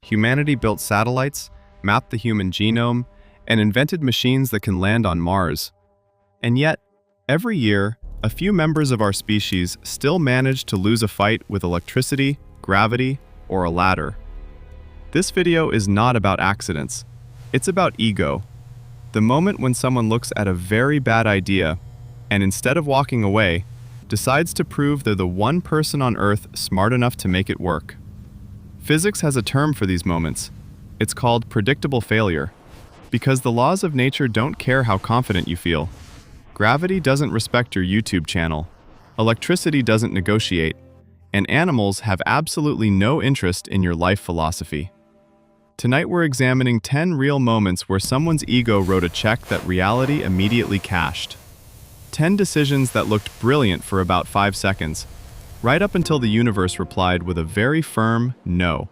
humanity built satellites, mapped the human genome, and invented machines that can land on Mars. And yet, every year, a few members of our species still manage to lose a fight with electricity, gravity, or a ladder. This video is not about accidents. It's about ego. The moment when someone looks at a very bad idea and instead of walking away, decides to prove they're the one person on Earth smart enough to make it work. Physics has a term for these moments. It's called predictable failure. Because the laws of nature don't care how confident you feel. Gravity doesn't respect your YouTube channel. Electricity doesn't negotiate. And animals have absolutely no interest in your life philosophy. Tonight we're examining 10 real moments where someone's ego wrote a check that reality immediately cashed. 10 decisions that looked brilliant for about 5 seconds, right up until the universe replied with a very firm no.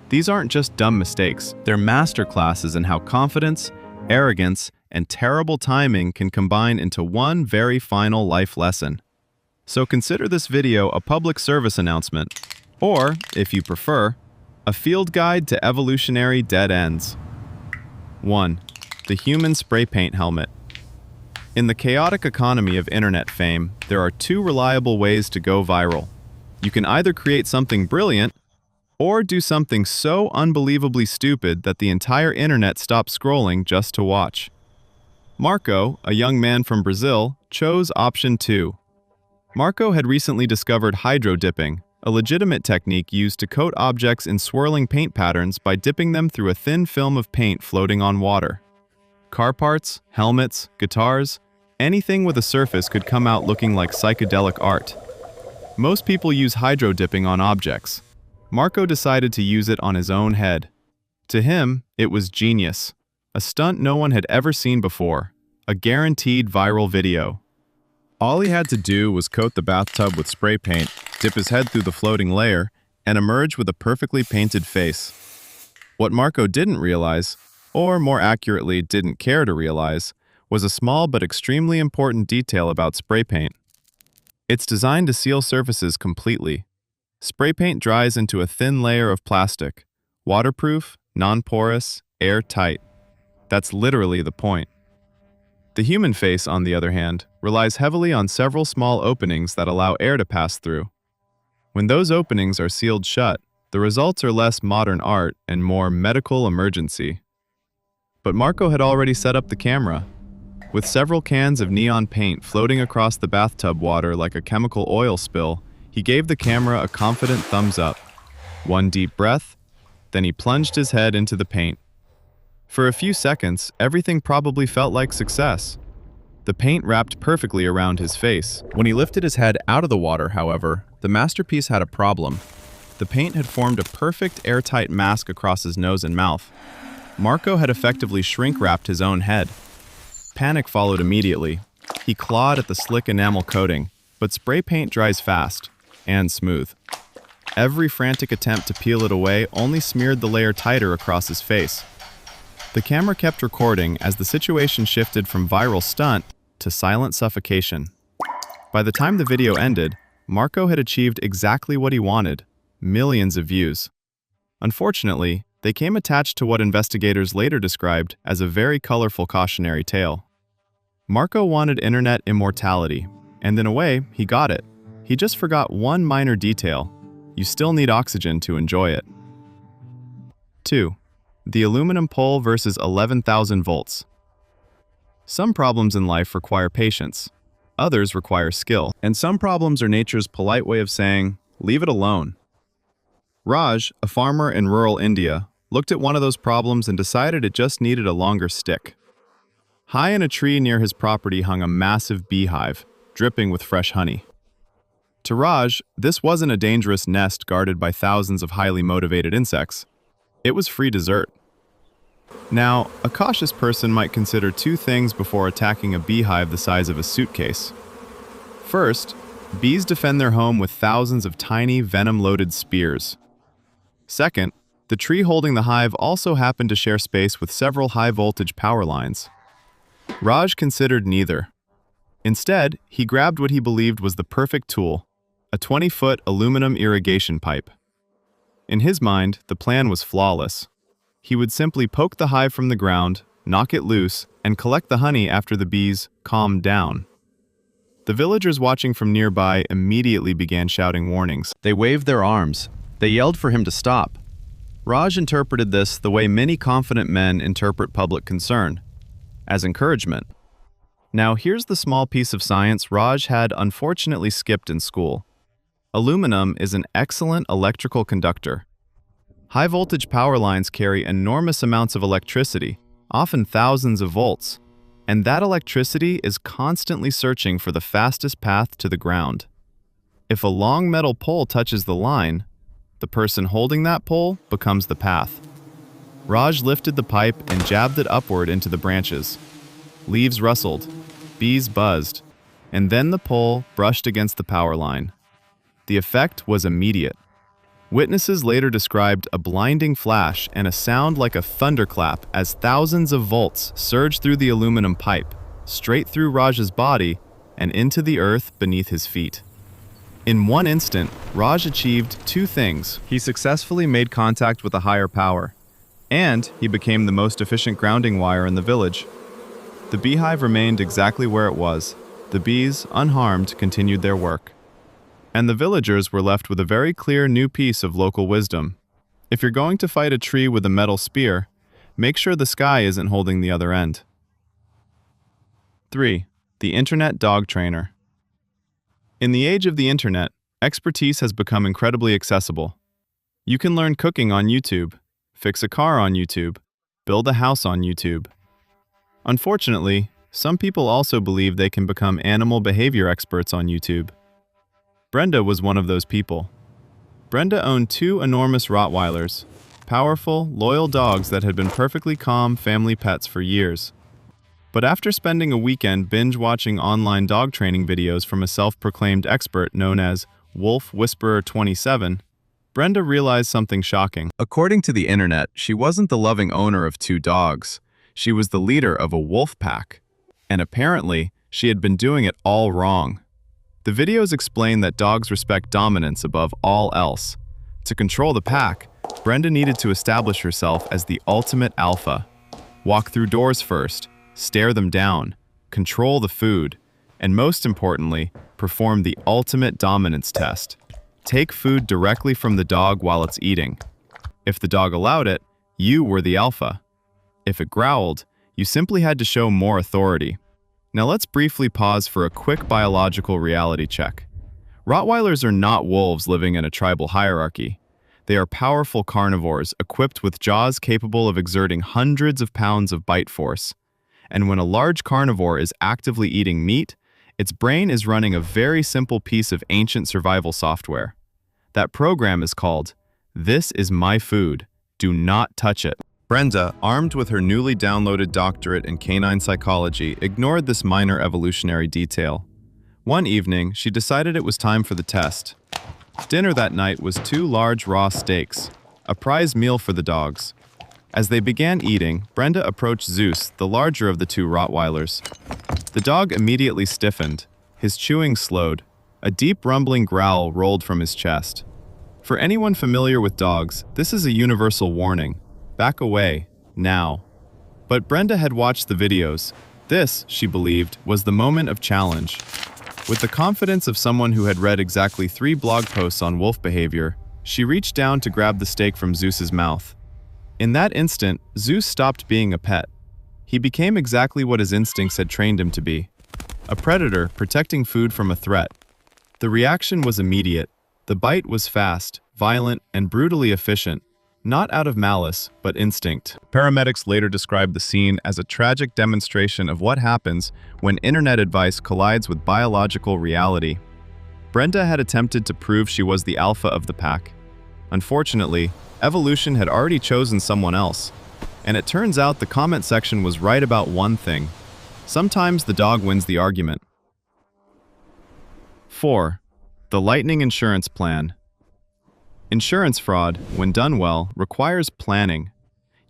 These aren't just dumb mistakes, they're masterclasses in how confidence, arrogance, and terrible timing can combine into one very final life lesson. So consider this video a public service announcement, or, if you prefer, a field guide to evolutionary dead ends. 1. The human spray paint helmet. In the chaotic economy of internet fame, there are two reliable ways to go viral. You can either create something brilliant, or do something so unbelievably stupid that the entire internet stops scrolling just to watch. Marco, a young man from Brazil, chose option 2. Marco had recently discovered hydro dipping, a legitimate technique used to coat objects in swirling paint patterns by dipping them through a thin film of paint floating on water. Car parts, helmets, guitars, anything with a surface could come out looking like psychedelic art. Most people use hydro dipping on objects. Marco decided to use it on his own head. To him, it was genius. A stunt no one had ever seen before. A guaranteed viral video. All he had to do was coat the bathtub with spray paint, dip his head through the floating layer, and emerge with a perfectly painted face. What Marco didn't realize, or more accurately didn't care to realize, was a small but extremely important detail about spray paint. It's designed to seal surfaces completely. Spray paint dries into a thin layer of plastic, waterproof, non-porous, airtight. That's literally the point. The human face, on the other hand, relies heavily on several small openings that allow air to pass through. When those openings are sealed shut, the results are less modern art and more medical emergency. But Marco had already set up the camera. With several cans of neon paint floating across the bathtub water like a chemical oil spill, he gave the camera a confident thumbs up. One deep breath, then he plunged his head into the paint. For a few seconds, everything probably felt like success. The paint wrapped perfectly around his face. When he lifted his head out of the water, however, the masterpiece had a problem. The paint had formed a perfect airtight mask across his nose and mouth. Marco had effectively shrink-wrapped his own head. Panic followed immediately. He clawed at the slick enamel coating, but spray paint dries fast and smooth. Every frantic attempt to peel it away only smeared the layer tighter across his face. The camera kept recording as the situation shifted from viral stunt to silent suffocation. By the time the video ended, Marco had achieved exactly what he wanted: millions of views. Unfortunately, they came attached to what investigators later described as a very colorful cautionary tale. Marco wanted internet immortality, and in a way, he got it. He just forgot one minor detail: you still need oxygen to enjoy it. 2. The aluminum pole versus 11,000 volts. Some problems in life require patience. Others require skill. And some problems are nature's polite way of saying, leave it alone. Raj, a farmer in rural India, looked at one of those problems and decided it just needed a longer stick. High in a tree near his property hung a massive beehive, dripping with fresh honey. To Raj, this wasn't a dangerous nest guarded by thousands of highly motivated insects. It was free dessert. Now, a cautious person might consider two things before attacking a beehive the size of a suitcase. First, bees defend their home with thousands of tiny, venom-loaded spears. Second, the tree holding the hive also happened to share space with several high-voltage power lines. Raj considered neither. Instead, he grabbed what he believed was the perfect tool: a 20-foot aluminum irrigation pipe. In his mind, the plan was flawless. He would simply poke the hive from the ground, knock it loose, and collect the honey after the bees calmed down. The villagers watching from nearby immediately began shouting warnings. They waved their arms. They yelled for him to stop. Raj interpreted this the way many confident men interpret public concern, as encouragement. Now here's the small piece of science Raj had unfortunately skipped in school. Aluminum is an excellent electrical conductor. High-voltage power lines carry enormous amounts of electricity, often thousands of volts, and that electricity is constantly searching for the fastest path to the ground. If a long metal pole touches the line, the person holding that pole becomes the path. Raj lifted the pipe and jabbed it upward into the branches. Leaves rustled, bees buzzed, and then the pole brushed against the power line. The effect was immediate. Witnesses later described a blinding flash and a sound like a thunderclap as thousands of volts surged through the aluminum pipe, straight through Raj's body and into the earth beneath his feet. In one instant, Raj achieved two things. He successfully made contact with a higher power, and he became the most efficient grounding wire in the village. The beehive remained exactly where it was. The bees, unharmed, continued their work. And the villagers were left with a very clear new piece of local wisdom. If you're going to fight a tree with a metal spear, make sure the sky isn't holding the other end. 3. The Internet Dog Trainer. In the age of the internet, expertise has become incredibly accessible. You can learn cooking on YouTube, fix a car on YouTube, build a house on YouTube. Unfortunately, some people also believe they can become animal behavior experts on YouTube. Brenda was one of those people. Brenda owned 2 enormous Rottweilers, powerful, loyal dogs that had been perfectly calm family pets for years. But after spending a weekend binge-watching online dog training videos from a self-proclaimed expert known as Wolf Whisperer 27, Brenda realized something shocking. According to the internet, she wasn't the loving owner of 2 dogs. She was the leader of a wolf pack. And apparently, she had been doing it all wrong. The videos explain that dogs respect dominance above all else. To control the pack, Brenda needed to establish herself as the ultimate alpha. Walk through doors first, stare them down, control the food, and most importantly, perform the ultimate dominance test. Take food directly from the dog while it's eating. If the dog allowed it, you were the alpha. If it growled, you simply had to show more authority. Now let's briefly pause for a quick biological reality check. Rottweilers are not wolves living in a tribal hierarchy. They are powerful carnivores equipped with jaws capable of exerting hundreds of pounds of bite force. And when a large carnivore is actively eating meat, its brain is running a very simple piece of ancient survival software. That program is called, "This is my food. Do not touch it." Brenda, armed with her newly downloaded doctorate in canine psychology, ignored this minor evolutionary detail. One evening, she decided it was time for the test. Dinner that night was 2 large raw steaks, a prize meal for the dogs. As they began eating, Brenda approached Zeus, the larger of the 2 Rottweilers. The dog immediately stiffened. His chewing slowed. A deep rumbling growl rolled from his chest. For anyone familiar with dogs, this is a universal warning. Back away, now. But Brenda had watched the videos. This, she believed, was the moment of challenge. With the confidence of someone who had read exactly 3 blog posts on wolf behavior, she reached down to grab the steak from Zeus's mouth. In that instant, Zeus stopped being a pet. He became exactly what his instincts had trained him to be. A predator protecting food from a threat. The reaction was immediate. The bite was fast, violent, and brutally efficient. Not out of malice, but instinct. Paramedics later described the scene as a tragic demonstration of what happens when internet advice collides with biological reality. Brenda had attempted to prove she was the alpha of the pack. Unfortunately, evolution had already chosen someone else. And it turns out the comment section was right about one thing. Sometimes the dog wins the argument. 4. The Lightning Insurance Plan. Insurance fraud, when done well, requires planning.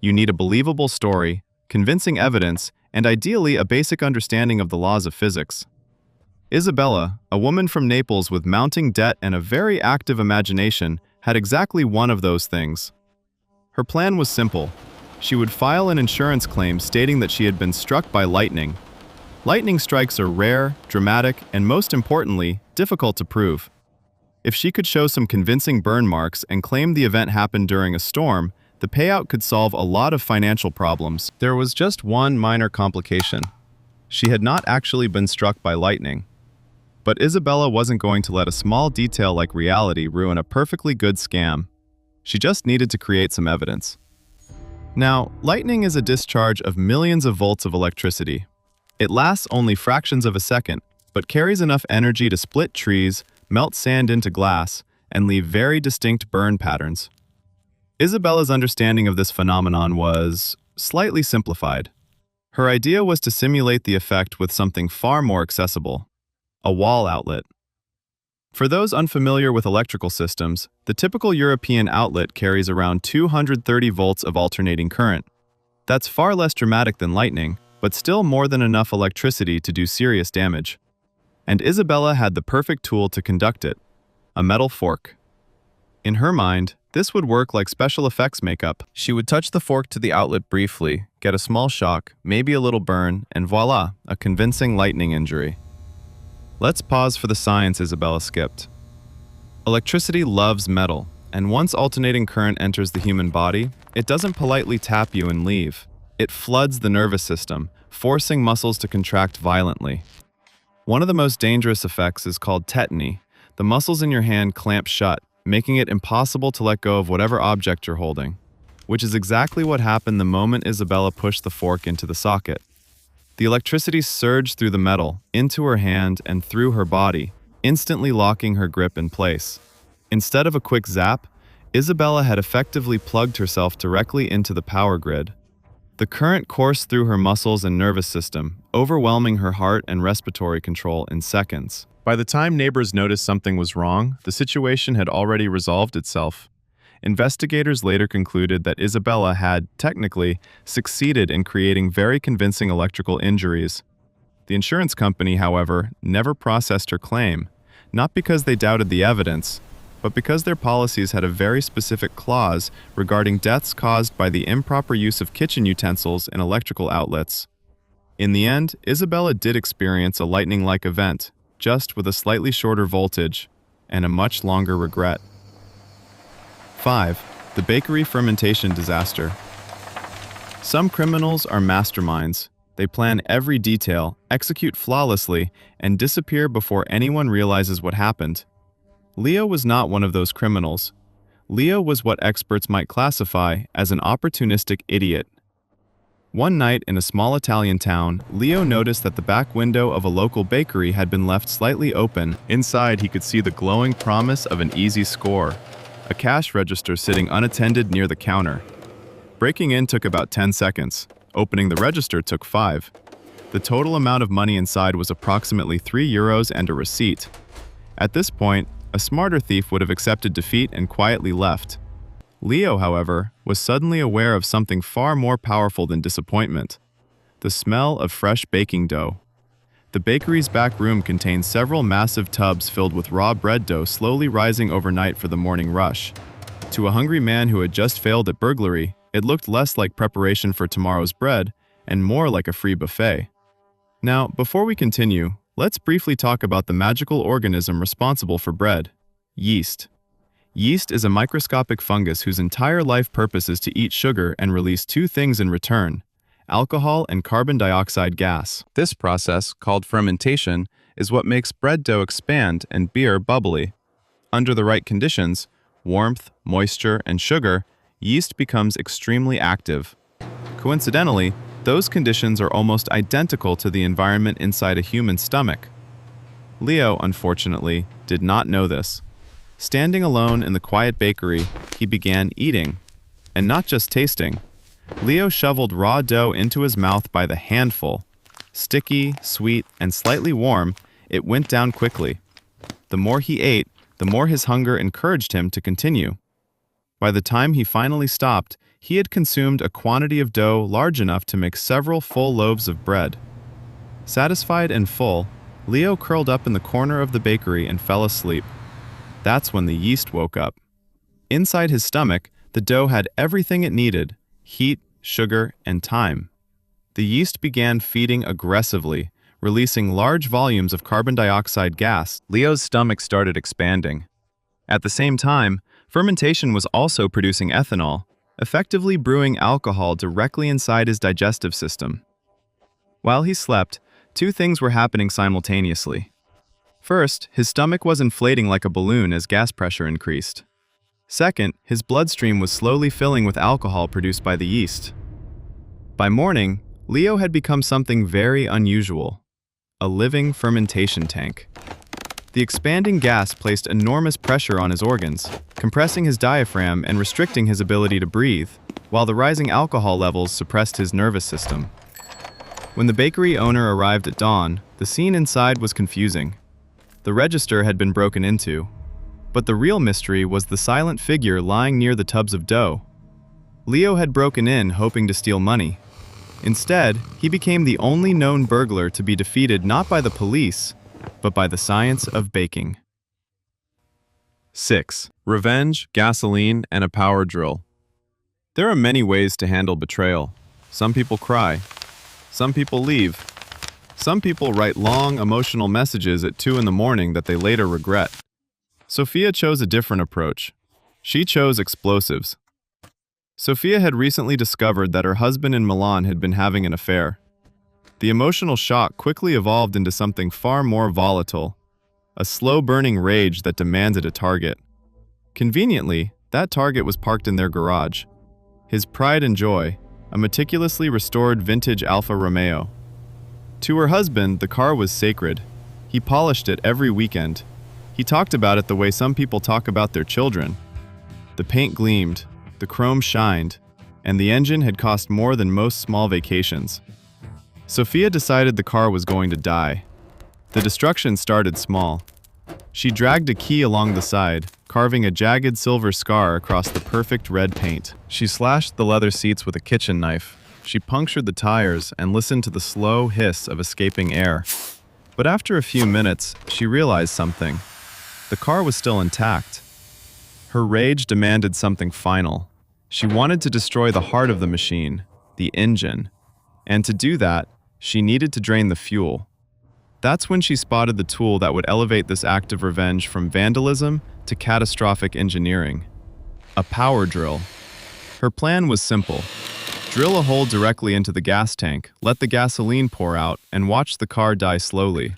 You need a believable story, convincing evidence, and ideally a basic understanding of the laws of physics. Isabella, a woman from Naples with mounting debt and a very active imagination, had exactly one of those things. Her plan was simple. She would file an insurance claim stating that she had been struck by lightning. Lightning strikes are rare, dramatic, and most importantly, difficult to prove. If she could show some convincing burn marks and claim the event happened during a storm, the payout could solve a lot of financial problems. There was just one minor complication. She had not actually been struck by lightning. But Isabella wasn't going to let a small detail like reality ruin a perfectly good scam. She just needed to create some evidence. Now, lightning is a discharge of millions of volts of electricity. It lasts only fractions of a second, but carries enough energy to split trees, melt sand into glass, and leave very distinct burn patterns. Isabella's understanding of this phenomenon was slightly simplified. Her idea was to simulate the effect with something far more accessible: a wall outlet. For those unfamiliar with electrical systems, the typical European outlet carries around 230 volts of alternating current. That's far less dramatic than lightning, but still more than enough electricity to do serious damage. And Isabella had the perfect tool to conduct it: a metal fork. In her mind, this would work like special effects makeup. She would touch the fork to the outlet briefly, get a small shock, maybe a little burn, and voila, a convincing lightning injury. Let's pause for the science Isabella skipped. Electricity loves metal, and once alternating current enters the human body, it doesn't politely tap you and leave. It floods the nervous system, forcing muscles to contract violently. One of the most dangerous effects is called tetany. The muscles in your hand clamp shut, making it impossible to let go of whatever object you're holding, which is exactly what happened the moment Isabella pushed the fork into the socket. The electricity surged through the metal, into her hand and through her body, instantly locking her grip in place. Instead of a quick zap, Isabella had effectively plugged herself directly into the power grid. The current coursed through her muscles and nervous system, overwhelming her heart and respiratory control in seconds. By the time neighbors noticed something was wrong, the situation had already resolved itself. Investigators later concluded that Isabella had, technically, succeeded in creating very convincing electrical injuries. The insurance company, however, never processed her claim, not because they doubted the evidence, but because their policies had a very specific clause regarding deaths caused by the improper use of kitchen utensils and electrical outlets. In the end, Isabella did experience a lightning-like event, just with a slightly shorter voltage and a much longer regret. 5. The bakery fermentation disaster. Some criminals are masterminds. They plan every detail, execute flawlessly, and disappear before anyone realizes what happened. Leo was not one of those criminals. Leo was what experts might classify as an opportunistic idiot. One night in a small Italian town, Leo noticed that the back window of a local bakery had been left slightly open. Inside, he could see the glowing promise of an easy score: a cash register sitting unattended near the counter. Breaking in took about 10 seconds. Opening the register took 5. The total amount of money inside was approximately €3 and a receipt. At this point, a smarter thief would have accepted defeat and quietly left. Leo, however, was suddenly aware of something far more powerful than disappointment: the smell of fresh baking dough. The bakery's back room contained several massive tubs filled with raw bread dough slowly rising overnight for the morning rush. To a hungry man who had just failed at burglary, it looked less like preparation for tomorrow's bread and more like a free buffet. Now, before we continue, let's briefly talk about the magical organism responsible for bread: yeast. Yeast is a microscopic fungus whose entire life purpose is to eat sugar and release two things in return: alcohol and carbon dioxide gas. This process, called fermentation, is what makes bread dough expand and beer bubbly. Under the right conditions, warmth, moisture, and sugar, yeast becomes extremely active. Coincidentally, those conditions are almost identical to the environment inside a human stomach. Leo, unfortunately, did not know this. Standing alone in the quiet bakery, he began eating, and not just tasting. Leo shoveled raw dough into his mouth by the handful. Sticky, sweet, and slightly warm, it went down quickly. The more he ate, the more his hunger encouraged him to continue. By the time he finally stopped, he had consumed a quantity of dough large enough to make several full loaves of bread. Satisfied and full, Leo curled up in the corner of the bakery and fell asleep. That's when the yeast woke up. Inside his stomach, the dough had everything it needed: heat, sugar, and time. The yeast began feeding aggressively, releasing large volumes of carbon dioxide gas. Leo's stomach started expanding. At the same time, fermentation was also producing ethanol, effectively brewing alcohol directly inside his digestive system. While he slept, two things were happening simultaneously. First, his stomach was inflating like a balloon as gas pressure increased. Second, his bloodstream was slowly filling with alcohol produced by the yeast. By morning, Leo had become something very unusual: a living fermentation tank. The expanding gas placed enormous pressure on his organs, compressing his diaphragm and restricting his ability to breathe, while the rising alcohol levels suppressed his nervous system. When the bakery owner arrived at dawn, the scene inside was confusing. The register had been broken into, but the real mystery was the silent figure lying near the tubs of dough. Leo had broken in hoping to steal money. Instead, he became the only known burglar to be defeated not by the police, but by the science of baking. 6. Revenge, gasoline, and a power drill. There are many ways to handle betrayal. Some people cry. Some people leave. Some people write long, emotional messages at 2 in the morning that they later regret. Sophia chose a different approach. She chose explosives. Sophia had recently discovered that her husband in Milan had been having an affair. The emotional shock quickly evolved into something far more volatile: a slow-burning rage that demanded a target. Conveniently, that target was parked in their garage. His pride and joy, a meticulously restored vintage Alfa Romeo. To her husband, the car was sacred. He polished it every weekend. He talked about it the way some people talk about their children. The paint gleamed, the chrome shined, and the engine had cost more than most small vacations. Sophia decided the car was going to die. The destruction started small. She dragged a key along the side, carving a jagged silver scar across the perfect red paint. She slashed the leather seats with a kitchen knife. She punctured the tires and listened to the slow hiss of escaping air. But after a few minutes, she realized something. The car was still intact. Her rage demanded something final. She wanted to destroy the heart of the machine, the engine. And to do that, she needed to drain the fuel. That's when she spotted the tool that would elevate this act of revenge from vandalism to catastrophic engineering: a power drill. Her plan was simple. Drill a hole directly into the gas tank, let the gasoline pour out, and watch the car die slowly.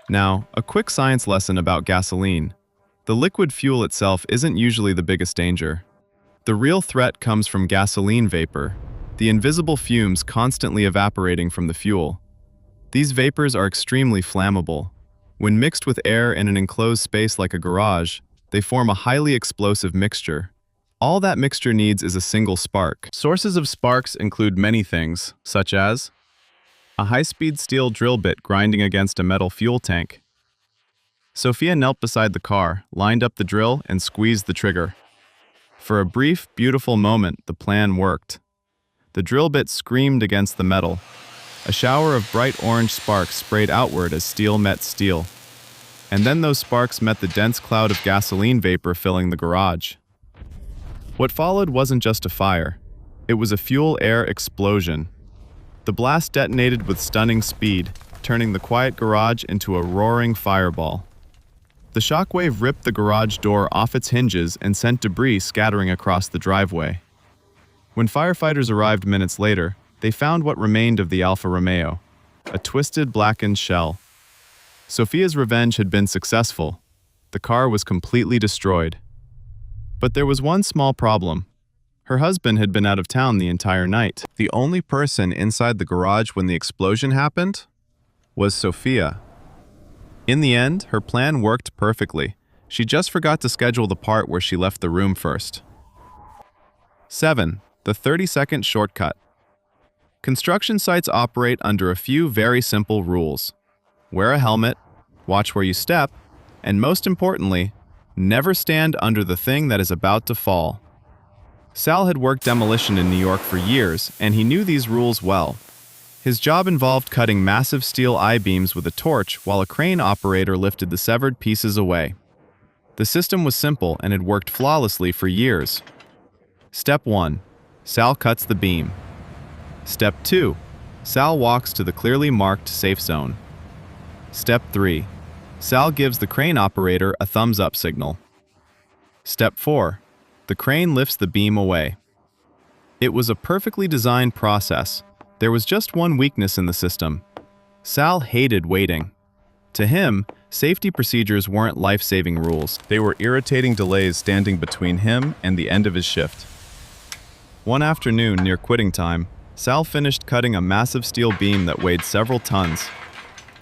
Now, a quick science lesson about gasoline. The liquid fuel itself isn't usually the biggest danger. The real threat comes from gasoline vapor, the invisible fumes constantly evaporating from the fuel. These vapors are extremely flammable. When mixed with air in an enclosed space like a garage, they form a highly explosive mixture. All that mixture needs is a single spark. Sources of sparks include many things, such as a high-speed steel drill bit grinding against a metal fuel tank. Sophia knelt beside the car, lined up the drill, and squeezed the trigger. For a brief, beautiful moment, the plan worked. The drill bit screamed against the metal. A shower of bright orange sparks sprayed outward as steel met steel. And then those sparks met the dense cloud of gasoline vapor filling the garage. What followed wasn't just a fire. It was a fuel-air explosion. The blast detonated with stunning speed, turning the quiet garage into a roaring fireball. The shockwave ripped the garage door off its hinges and sent debris scattering across the driveway. When firefighters arrived minutes later, they found what remained of the Alfa Romeo, a twisted, blackened shell. Sophia's revenge had been successful. The car was completely destroyed. But there was one small problem. Her husband had been out of town the entire night. The only person inside the garage when the explosion happened was Sophia. In the end, her plan worked perfectly. She just forgot to schedule the part where she left the room first. 7. The 30-second shortcut. Construction sites operate under a few very simple rules. Wear a helmet, watch where you step, and most importantly, never stand under the thing that is about to fall. Sal had worked demolition in New York for years, and he knew these rules well. His job involved cutting massive steel I-beams with a torch while a crane operator lifted the severed pieces away. The system was simple and had worked flawlessly for years. Step 1. Sal cuts the beam. Step 2. Sal walks to the clearly marked safe zone. Step 3. Sal gives the crane operator a thumbs-up signal. Step 4. The crane lifts the beam away. It was a perfectly designed process. There was just one weakness in the system. Sal hated waiting. To him, safety procedures weren't life-saving rules. They were irritating delays standing between him and the end of his shift. One afternoon, near quitting time, Sal finished cutting a massive steel beam that weighed several tons.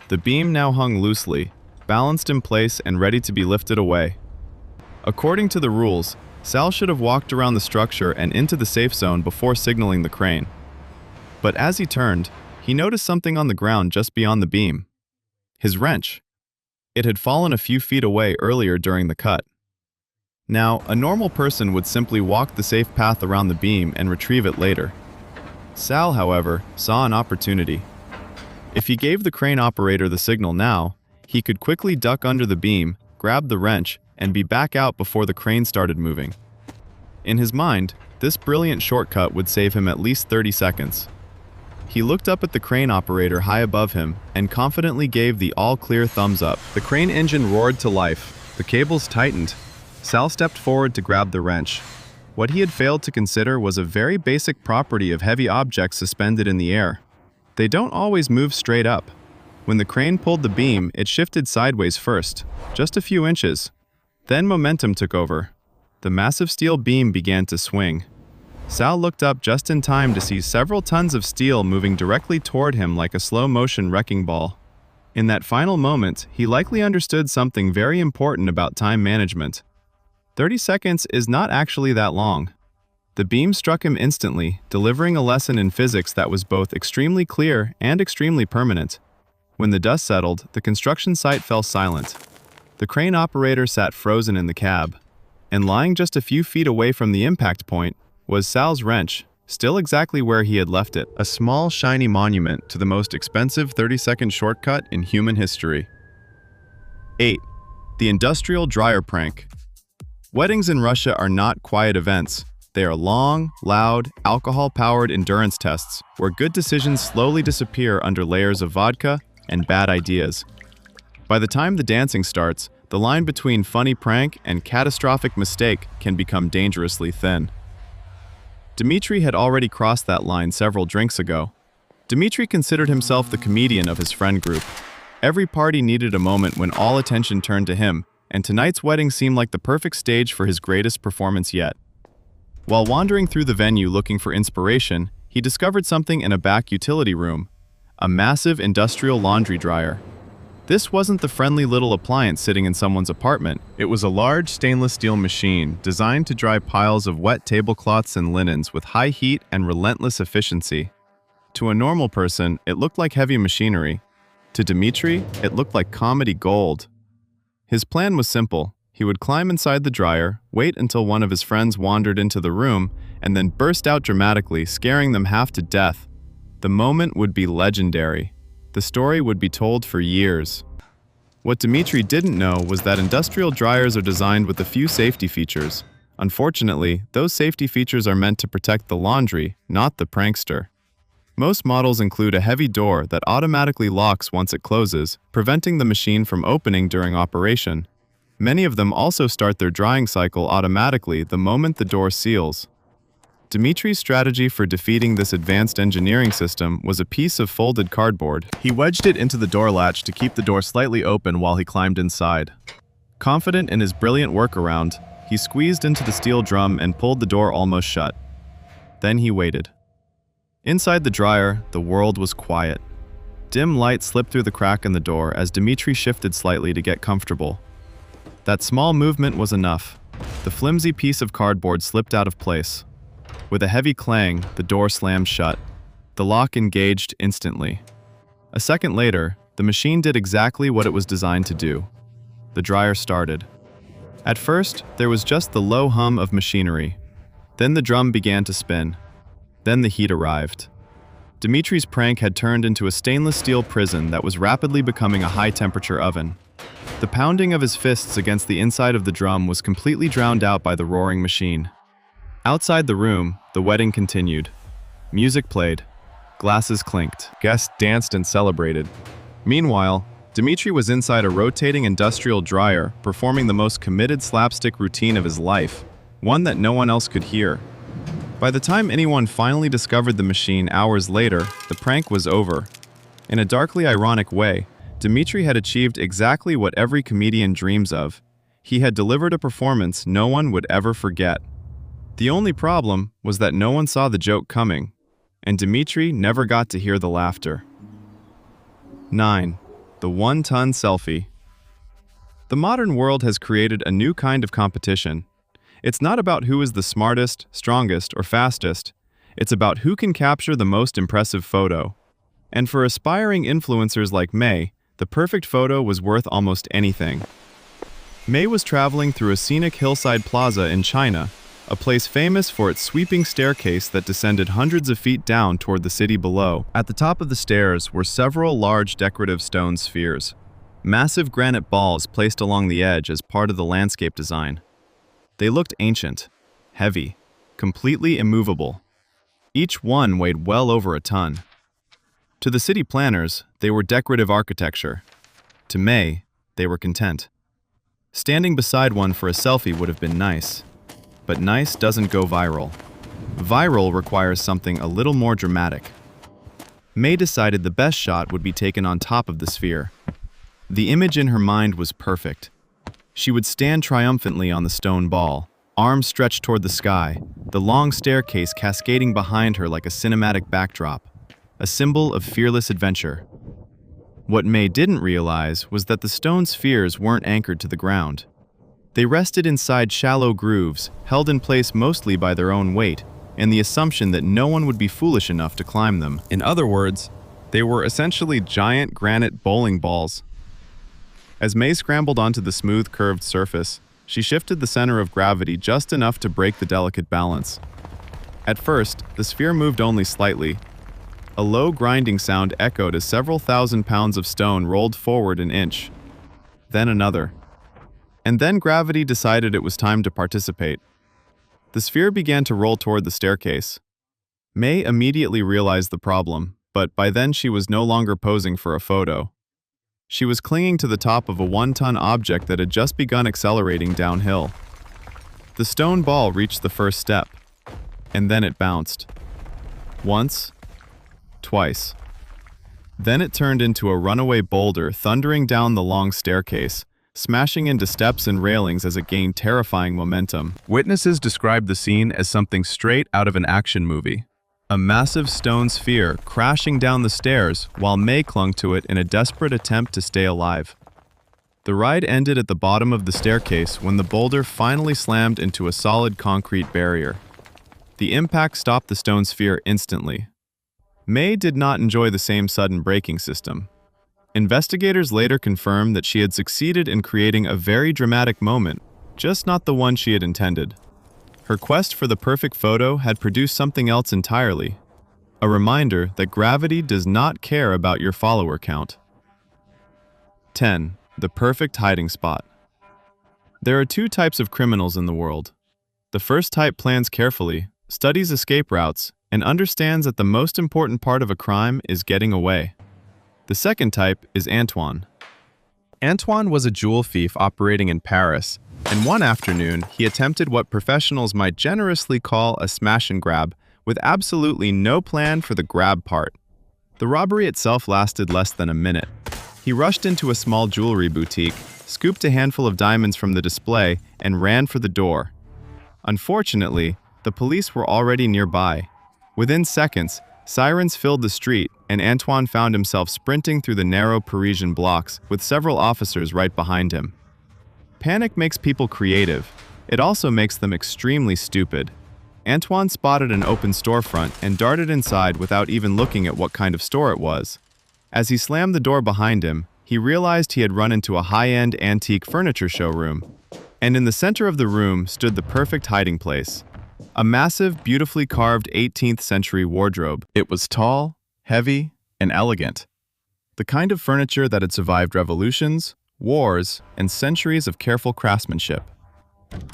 The beam now hung loosely, balanced in place and ready to be lifted away. According to the rules, Sal should have walked around the structure and into the safe zone before signaling the crane. But as he turned, he noticed something on the ground just beyond the beam. His wrench. It had fallen a few feet away earlier during the cut. Now, a normal person would simply walk the safe path around the beam and retrieve it later. Sal, however, saw an opportunity. If he gave the crane operator the signal now, he could quickly duck under the beam, grab the wrench, and be back out before the crane started moving. In his mind, this brilliant shortcut would save him at least 30 seconds. He looked up at the crane operator high above him and confidently gave the all-clear thumbs up. The crane engine roared to life. The cables tightened. Sal stepped forward to grab the wrench. What he had failed to consider was a very basic property of heavy objects suspended in the air. They don't always move straight up. When the crane pulled the beam, it shifted sideways first, just a few inches. Then momentum took over. The massive steel beam began to swing. Sal looked up just in time to see several tons of steel moving directly toward him like a slow-motion wrecking ball. In that final moment, he likely understood something very important about time management. 30 seconds is not actually that long. The beam struck him instantly, delivering a lesson in physics that was both extremely clear and extremely permanent. When the dust settled, the construction site fell silent. The crane operator sat frozen in the cab, and lying just a few feet away from the impact point was Sal's wrench, still exactly where he had left it, a small, shiny monument to the most expensive 30-second shortcut in human history. 8. The industrial dryer prank. Weddings in Russia are not quiet events. They are long, loud, alcohol-powered endurance tests where good decisions slowly disappear under layers of vodka and bad ideas. By the time the dancing starts, the line between funny prank and catastrophic mistake can become dangerously thin. Dmitri had already crossed that line several drinks ago. Dmitri considered himself the comedian of his friend group. Every party needed a moment when all attention turned to him, and tonight's wedding seemed like the perfect stage for his greatest performance yet. While wandering through the venue looking for inspiration, he discovered something in a back utility room, a massive industrial laundry dryer. This wasn't the friendly little appliance sitting in someone's apartment. It was a large stainless steel machine designed to dry piles of wet tablecloths and linens with high heat and relentless efficiency. To a normal person, it looked like heavy machinery. To Dmitri, it looked like comedy gold. His plan was simple. He would climb inside the dryer, wait until one of his friends wandered into the room, and then burst out dramatically, scaring them half to death. The moment would be legendary. The story would be told for years. What Dmitri didn't know was that industrial dryers are designed with a few safety features. Unfortunately, those safety features are meant to protect the laundry, not the prankster. Most models include a heavy door that automatically locks once it closes, preventing the machine from opening during operation. Many of them also start their drying cycle automatically the moment the door seals. Dmitri's strategy for defeating this advanced engineering system was a piece of folded cardboard. He wedged it into the door latch to keep the door slightly open while he climbed inside. Confident in his brilliant workaround, he squeezed into the steel drum and pulled the door almost shut. Then he waited. Inside the dryer, the world was quiet. Dim light slipped through the crack in the door as Dmitri shifted slightly to get comfortable. That small movement was enough. The flimsy piece of cardboard slipped out of place. With a heavy clang, the door slammed shut. The lock engaged instantly. A second later, the machine did exactly what it was designed to do. The dryer started. At first, there was just the low hum of machinery. Then the drum began to spin. Then the heat arrived. Dmitri's prank had turned into a stainless steel prison that was rapidly becoming a high-temperature oven. The pounding of his fists against the inside of the drum was completely drowned out by the roaring machine. Outside the room, the wedding continued. Music played. Glasses clinked. Guests danced and celebrated. Meanwhile, Dmitri was inside a rotating industrial dryer, performing the most committed slapstick routine of his life, one that no one else could hear. By the time anyone finally discovered the machine hours later, the prank was over. In a darkly ironic way, Dmitri had achieved exactly what every comedian dreams of. He had delivered a performance no one would ever forget. The only problem was that no one saw the joke coming, and Dmitri never got to hear the laughter. 9. The one-ton selfie. The modern world has created a new kind of competition. It's not about who is the smartest, strongest, or fastest. It's about who can capture the most impressive photo. And for aspiring influencers like May, the perfect photo was worth almost anything. May was traveling through a scenic hillside plaza in China, a place famous for its sweeping staircase that descended hundreds of feet down toward the city below. At the top of the stairs were several large decorative stone spheres, massive granite balls placed along the edge as part of the landscape design. They looked ancient, heavy, completely immovable. Each one weighed well over a ton. To the city planners, they were decorative architecture. To May, they were content. Standing beside one for a selfie would have been nice. But nice doesn't go viral. Viral requires something a little more dramatic. May decided the best shot would be taken on top of the sphere. The image in her mind was perfect. She would stand triumphantly on the stone ball, arms stretched toward the sky, the long staircase cascading behind her like a cinematic backdrop, a symbol of fearless adventure. What May didn't realize was that the stone spheres weren't anchored to the ground. They rested inside shallow grooves, held in place mostly by their own weight, and the assumption that no one would be foolish enough to climb them. In other words, they were essentially giant granite bowling balls. As May scrambled onto the smooth, curved surface, she shifted the center of gravity just enough to break the delicate balance. At first, the sphere moved only slightly. A low grinding sound echoed as several thousand pounds of stone rolled forward an inch. Then another. And then gravity decided it was time to participate. The sphere began to roll toward the staircase. May immediately realized the problem, but by then she was no longer posing for a photo. She was clinging to the top of a one-ton object that had just begun accelerating downhill. The stone ball reached the first step, and then it bounced. Once, twice. Then it turned into a runaway boulder thundering down the long staircase, smashing into steps and railings as it gained terrifying momentum. Witnesses described the scene as something straight out of an action movie. A massive stone sphere crashing down the stairs while May clung to it in a desperate attempt to stay alive. The ride ended at the bottom of the staircase when the boulder finally slammed into a solid concrete barrier. The impact stopped the stone sphere instantly. May did not enjoy the same sudden braking system. Investigators later confirmed that she had succeeded in creating a very dramatic moment, just not the one she had intended. Her quest for the perfect photo had produced something else entirely, a reminder that gravity does not care about your follower count. 10. The perfect hiding spot. There are two types of criminals in the world. The first type plans carefully, studies escape routes, and understands that the most important part of a crime is getting away. The second type is Antoine. Antoine was a jewel thief operating in Paris, and one afternoon he attempted what professionals might generously call a smash and grab, with absolutely no plan for the grab part. The robbery itself lasted less than a minute. He rushed into a small jewelry boutique, scooped a handful of diamonds from the display, and ran for the door. Unfortunately, the police were already nearby. Within seconds, sirens filled the street, and Antoine found himself sprinting through the narrow Parisian blocks with several officers right behind him. Panic makes people creative. It also makes them extremely stupid. Antoine spotted an open storefront and darted inside without even looking at what kind of store it was. As he slammed the door behind him, he realized he had run into a high-end antique furniture showroom. And in the center of the room stood the perfect hiding place. A massive, beautifully carved 18th century wardrobe. It was tall, heavy, and elegant. The kind of furniture that had survived revolutions, wars, and centuries of careful craftsmanship.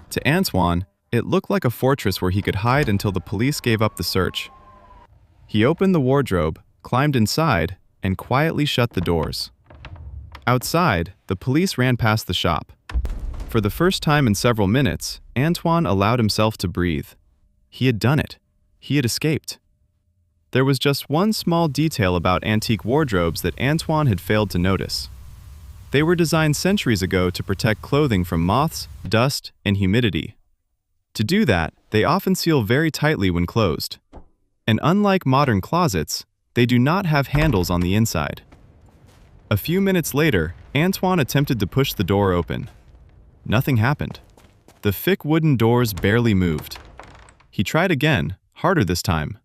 To Antoine, it looked like a fortress where he could hide until the police gave up the search. He opened the wardrobe, climbed inside, and quietly shut the doors. Outside, the police ran past the shop. For the first time in several minutes, Antoine allowed himself to breathe. He had done it. He had escaped. There was just one small detail about antique wardrobes that Antoine had failed to notice. They were designed centuries ago to protect clothing from moths, dust, and humidity. To do that, they often seal very tightly when closed. And unlike modern closets, they do not have handles on the inside. A few minutes later, Antoine attempted to push the door open. Nothing happened. The thick wooden doors barely moved. He tried again, harder this time.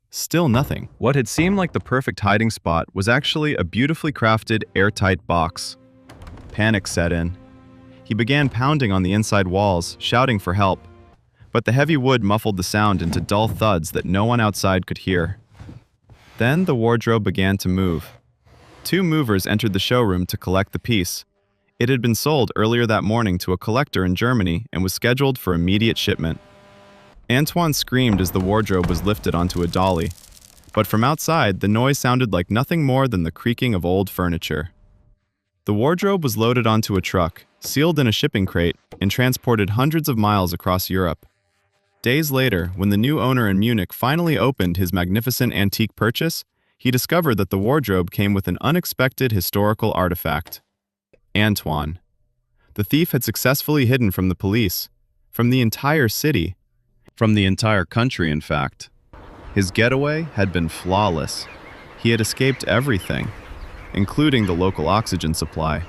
Still nothing. What had seemed like the perfect hiding spot was actually a beautifully crafted, airtight box. Panic set in. He began pounding on the inside walls, shouting for help. But the heavy wood muffled the sound into dull thuds that no one outside could hear. Then the wardrobe began to move. 2 movers entered the showroom to collect the piece. It had been sold earlier that morning to a collector in Germany and was scheduled for immediate shipment. Antoine screamed as the wardrobe was lifted onto a dolly, but from outside the noise sounded like nothing more than the creaking of old furniture. The wardrobe was loaded onto a truck, sealed in a shipping crate, and transported hundreds of miles across Europe. Days later, when the new owner in Munich finally opened his magnificent antique purchase, he discovered that the wardrobe came with an unexpected historical artifact. Antoine. The thief had successfully hidden from the police, from the entire city, from the entire country, in fact. His getaway had been flawless. He had escaped everything, including the local oxygen supply.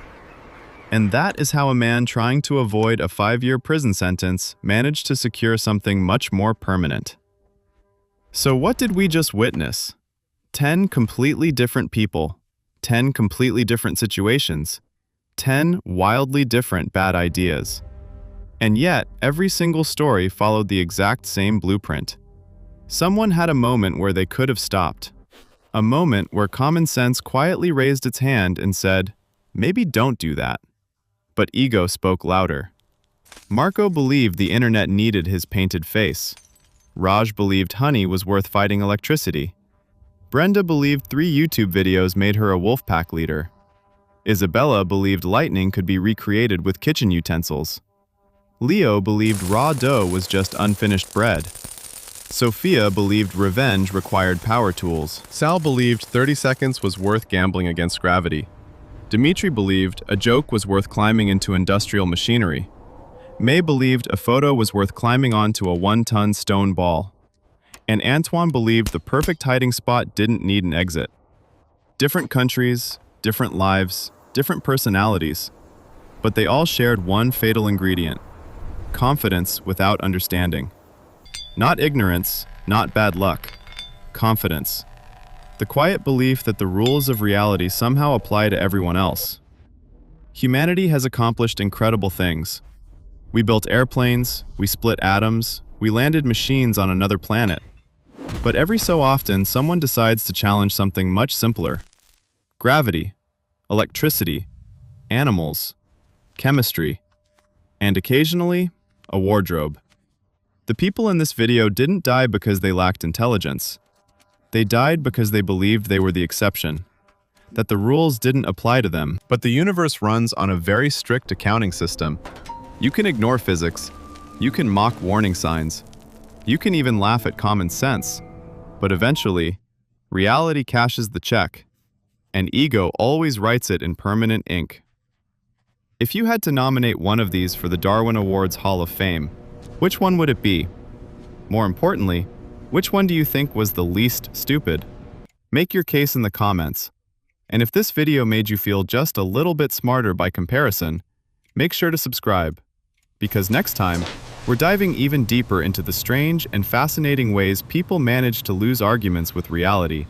And that is how a man trying to avoid a 5-year prison sentence managed to secure something much more permanent. So what did we just witness? 10 completely different people, 10 completely different situations, 10 wildly different bad ideas. And yet, every single story followed the exact same blueprint. Someone had a moment where they could have stopped. A moment where common sense quietly raised its hand and said, maybe don't do that. But ego spoke louder. Marco believed the internet needed his painted face. Raj believed honey was worth fighting electricity. Brenda believed 3 YouTube videos made her a wolf pack leader. Isabella believed lightning could be recreated with kitchen utensils. Leo believed raw dough was just unfinished bread. Sophia believed revenge required power tools. Sal believed 30 seconds was worth gambling against gravity. Dimitri believed a joke was worth climbing into industrial machinery. May believed a photo was worth climbing onto a 1-ton stone ball. And Antoine believed the perfect hiding spot didn't need an exit. Different countries, different lives, different personalities. But they all shared one fatal ingredient: confidence without understanding. Not ignorance, not bad luck. Confidence. The quiet belief that the rules of reality somehow apply to everyone else. Humanity has accomplished incredible things. We built airplanes, we split atoms, we landed machines on another planet. But every so often, someone decides to challenge something much simpler. Gravity, electricity, animals, chemistry, and occasionally, a wardrobe. The people in this video didn't die because they lacked intelligence. They died because they believed they were the exception, that the rules didn't apply to them. But the universe runs on a very strict accounting system. You can ignore physics, you can mock warning signs, you can even laugh at common sense, but eventually, reality cashes the check, and ego always writes it in permanent ink. If you had to nominate one of these for the Darwin Awards Hall of Fame, which one would it be? More importantly, which one do you think was the least stupid? Make your case in the comments. And if this video made you feel just a little bit smarter by comparison, make sure to subscribe. Because next time, we're diving even deeper into the strange and fascinating ways people manage to lose arguments with reality